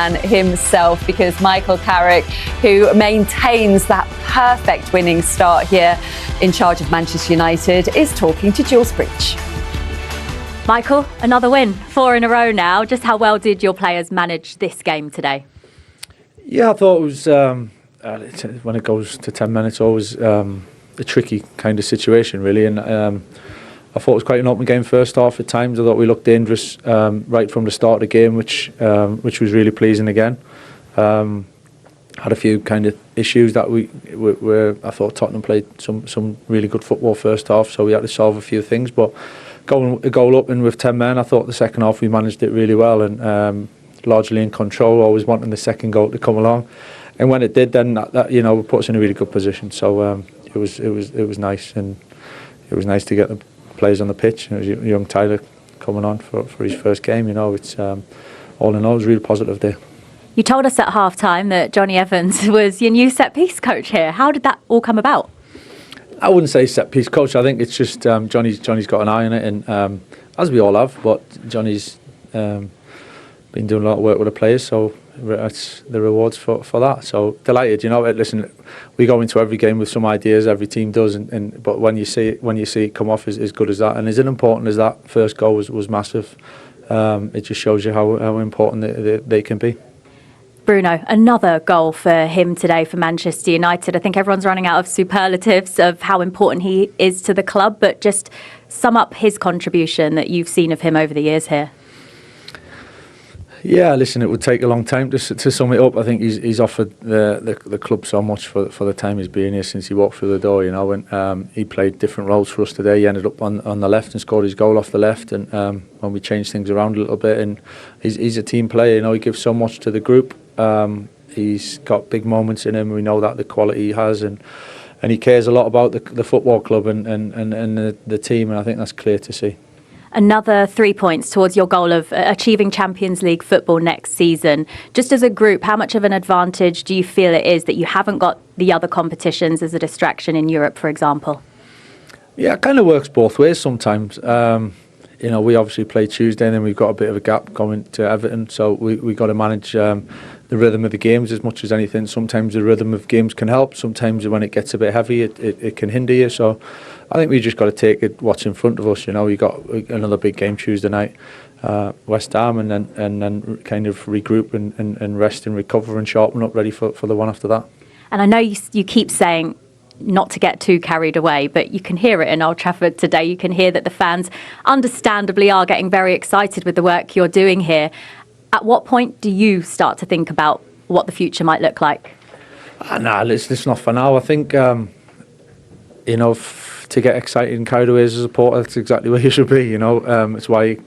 And himself, because Michael Carrick, who maintains that perfect winning start here in charge of Manchester United, is talking to Jules Breach. Michael, another win, 4 in a row now. Just how well did your players manage this game today? Yeah, I thought it was, when it goes to 10 minutes, always a tricky kind of situation, really. And I thought it was quite an open game first half at times. I thought we looked dangerous right from the start of the game, which was really pleasing again. Had a few kind of issues that where I thought Tottenham played some really good football first half, so we had to solve a few things. But going a goal up and with 10 men, I thought the second half we managed it really well and largely in control, always wanting the second goal to come along. And when it did, then that put us in a really good position. So it was nice, and it was nice to get the players on the pitch. It was young Tyler coming on for his first game. It's all in all, it was a really positive day. You told us at half-time that Johnny Evans was your new set-piece coach here. How did that all come about? I wouldn't say set-piece coach. I think it's just Johnny's got an eye on it, and as we all have. But Johnny's been doing a lot of work with the players, so that's the rewards for that. So delighted. Listen, we go into every game with some ideas. Every team does, but when you see it come off as good as that, and as important as that first goal was massive, it just shows you how important they can be. Bruno, another goal for him today for Manchester United. I think everyone's running out of superlatives of how important he is to the club, but just sum up his contribution that you've seen of him over the years here. Yeah, listen, it would take a long time to sum it up. I think he's offered the club so much for the time he's been here since he walked through the door. And he played different roles for us today. He ended up on the left and scored his goal off the left. And when we changed things around a little bit, and he's a team player. He gives so much to the group. He's got big moments in him. We know that the quality he has, and he cares a lot about the football club and the team. And I think that's clear to see. Another 3 points towards your goal of achieving Champions League football next season. Just as a group, how much of an advantage do you feel it is that you haven't got the other competitions as a distraction in Europe, for example? Yeah, it kind of works both ways sometimes. We obviously play Tuesday, and then we've got a bit of a gap going to Everton, so we got to manage the rhythm of the games as much as anything. Sometimes the rhythm of games can help. Sometimes when it gets a bit heavy, it can hinder you. So I think we just got to take it what's in front of us. We got another big game Tuesday night, West Ham, and then kind of regroup and rest and recover and sharpen up, ready for the one after that. And I know you keep saying not to get too carried away, but you can hear it in Old Trafford today. You can hear that the fans understandably are getting very excited with the work you're doing here. At what point do you start to think about what the future might look like? It's not for now. I think, to get excited and carried away as a supporter, that's exactly where you should be. It's why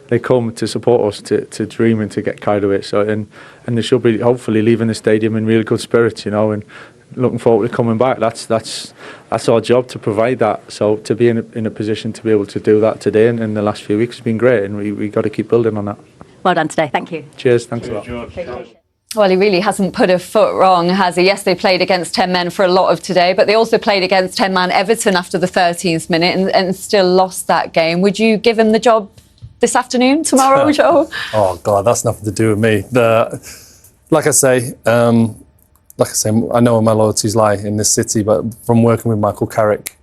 they come to support us, to dream and to get carried away. So and they should be hopefully leaving the stadium in really good spirits, and looking forward to coming back. That's our job, to provide that. So to be in a position to be able to do that today and in the last few weeks has been great, and we got to keep building on that. Well done today. Thank you. Cheers. Thanks a lot. Well, he really hasn't put a foot wrong, has he? Yes, they played against 10 men for a lot of today, but they also played against 10-man Everton after the 13th minute and still lost that game. Would you give him the job this afternoon, tomorrow, Joe? Oh, God, that's nothing to do with me. Like I say, I know where my loyalties lie in this city, but from working with Michael Carrick,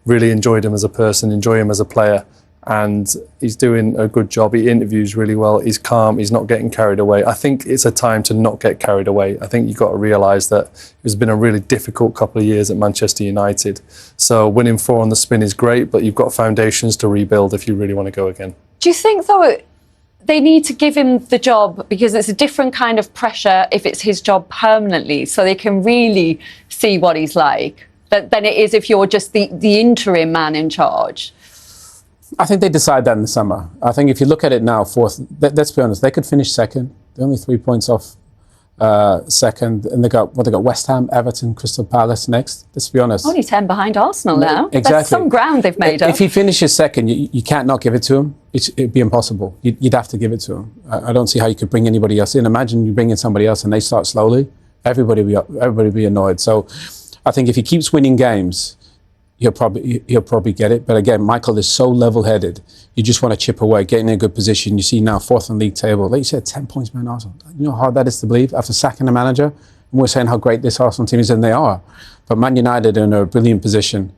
really enjoyed him as a person, enjoy him as a player. And he's doing a good job. He interviews really well. He's calm. He's not getting carried away. I think it's a time to not get carried away. I think you've got to realise that it's been a really difficult couple of years at Manchester United. So winning 4 on the spin is great, but you've got foundations to rebuild if you really want to go again. Do you think, though, they need to give him the job because it's a different kind of pressure if it's his job permanently, so they can really see what he's like, than it is if you're just the interim man in charge? I think they decide that in the summer. I think if you look at it now, fourth, let's be honest, they could finish second. They're only 3 points off second, and they got West Ham, Everton, Crystal Palace next. Let's be honest. Only 10 behind Arsenal now. Exactly. That's some ground they've made up. If he finishes second, you can't not give it to him. It'd be impossible. You'd have to give it to him. I don't see how you could bring anybody else in. Imagine you bring in somebody else and they start slowly. Everybody be annoyed. So I think if he keeps winning games, he'll probably get it. But again, Michael is so level-headed. You just want to chip away, get in a good position. You see now 4th on league table. Like you said, 10 points behind Arsenal. You know how hard that is to believe after sacking the manager? And we're saying how great this Arsenal team is, and they are. But Man United are in a brilliant position.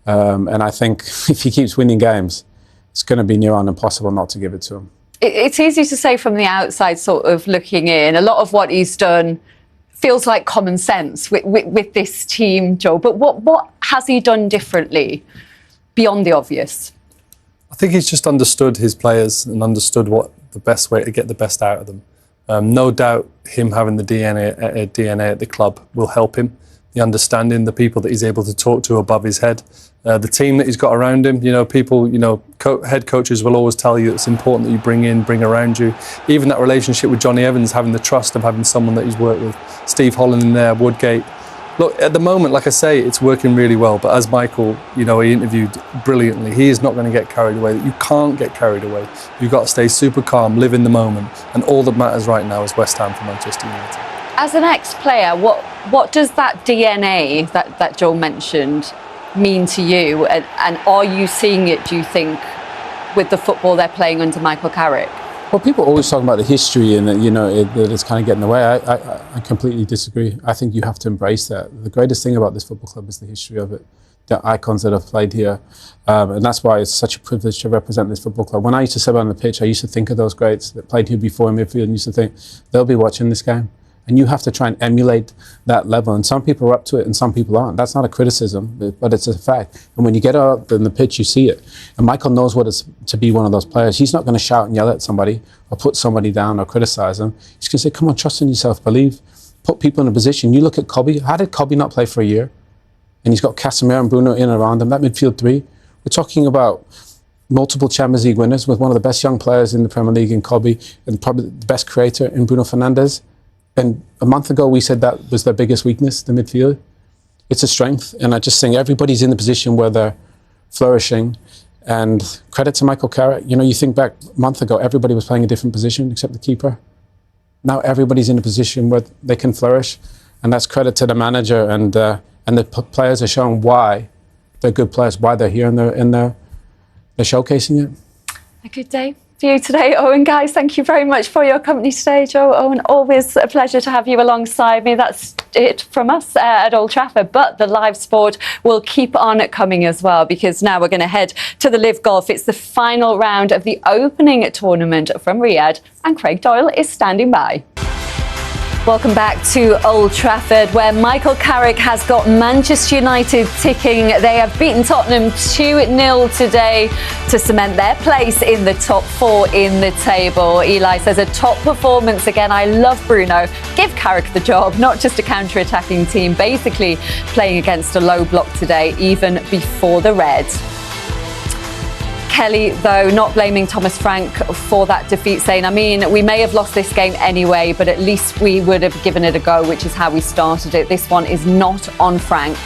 And I think if he keeps winning games, it's going to be near on impossible not to give it to him. It's easy to say from the outside, sort of looking in. A lot of what he's done feels like common sense with this team, Joe. But what has he done differently beyond the obvious? I think he's just understood his players and understood what the best way to get the best out of them. No doubt him having the DNA at the club will help him. The understanding, the people that he's able to talk to above his head, the team that he's got around him. You know, people, head coaches will always tell you it's important that you bring around you. Even that relationship with Johnny Evans, having the trust of having someone that he's worked with. Steve Holland in there, Woodgate. Look, at the moment, like I say, it's working really well. But as Michael, he interviewed brilliantly. He is not going to get carried away. You can't get carried away. You've got to stay super calm, live in the moment. And all that matters right now is West Ham for Manchester United. As an ex-player, what does that DNA that Joel mentioned mean to you? And are you seeing it, do you think, with the football they're playing under Michael Carrick? Well, people always talk about the history and that, that it's kind of getting in the way. I completely disagree. I think you have to embrace that. The greatest thing about this football club is the history of it, the icons that have played here. And that's why it's such a privilege to represent this football club. When I used to sit on the pitch, I used to think of those greats that played here before in midfield and used to think, they'll be watching this game. And you have to try and emulate that level. And some people are up to it and some people aren't. That's not a criticism, but it's a fact. And when you get out in the pitch, you see it. And Michael knows what it's to be one of those players. He's not going to shout and yell at somebody or put somebody down or criticize them. He's going to say, come on, trust in yourself, believe. Put people in a position. You look at Kobe. How did Kobe not play for a year? And he's got Casemiro and Bruno in and around him. That midfield three. We're talking about multiple Champions League winners with one of the best young players in the Premier League in Kobe and probably the best creator in Bruno Fernandes. And a month ago, we said that was their biggest weakness, the midfield. It's a strength. And I just think everybody's in the position where they're flourishing. And credit to Michael Carrick. You think back a month ago, everybody was playing a different position except the keeper. Now everybody's in a position where they can flourish. And that's credit to the manager. And the players are showing why they're good players, why they're here, and they're showcasing it. A good day for you today, Owen. Guys, thank you very much for your company today, Joe. Owen, always a pleasure to have you alongside me. That's it from us at Old Trafford, but the live sport will keep on coming as well, because now we're going to head to the Live Golf. It's the final round of the opening tournament from Riyadh, and Craig Doyle is standing by. Welcome back to Old Trafford, where Michael Carrick has got Manchester United ticking. They have beaten Tottenham 2-0 today to cement their place in the top four in the table. Eli says a top performance again. I love Bruno. Give Carrick the job, not just a counter-attacking team, basically playing against a low block today, even before the red. Kelly, though, not blaming Thomas Frank for that defeat, saying, we may have lost this game anyway, but at least we would have given it a go, which is how we started it. This one is not on Frank.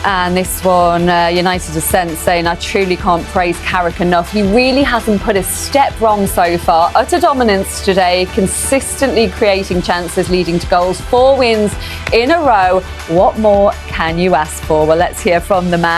And this one, United Ascent, saying, I truly can't praise Carrick enough. He really hasn't put a step wrong so far. Utter dominance today, consistently creating chances, leading to goals, 4 wins in a row. What more can you ask for? Well, let's hear from the man.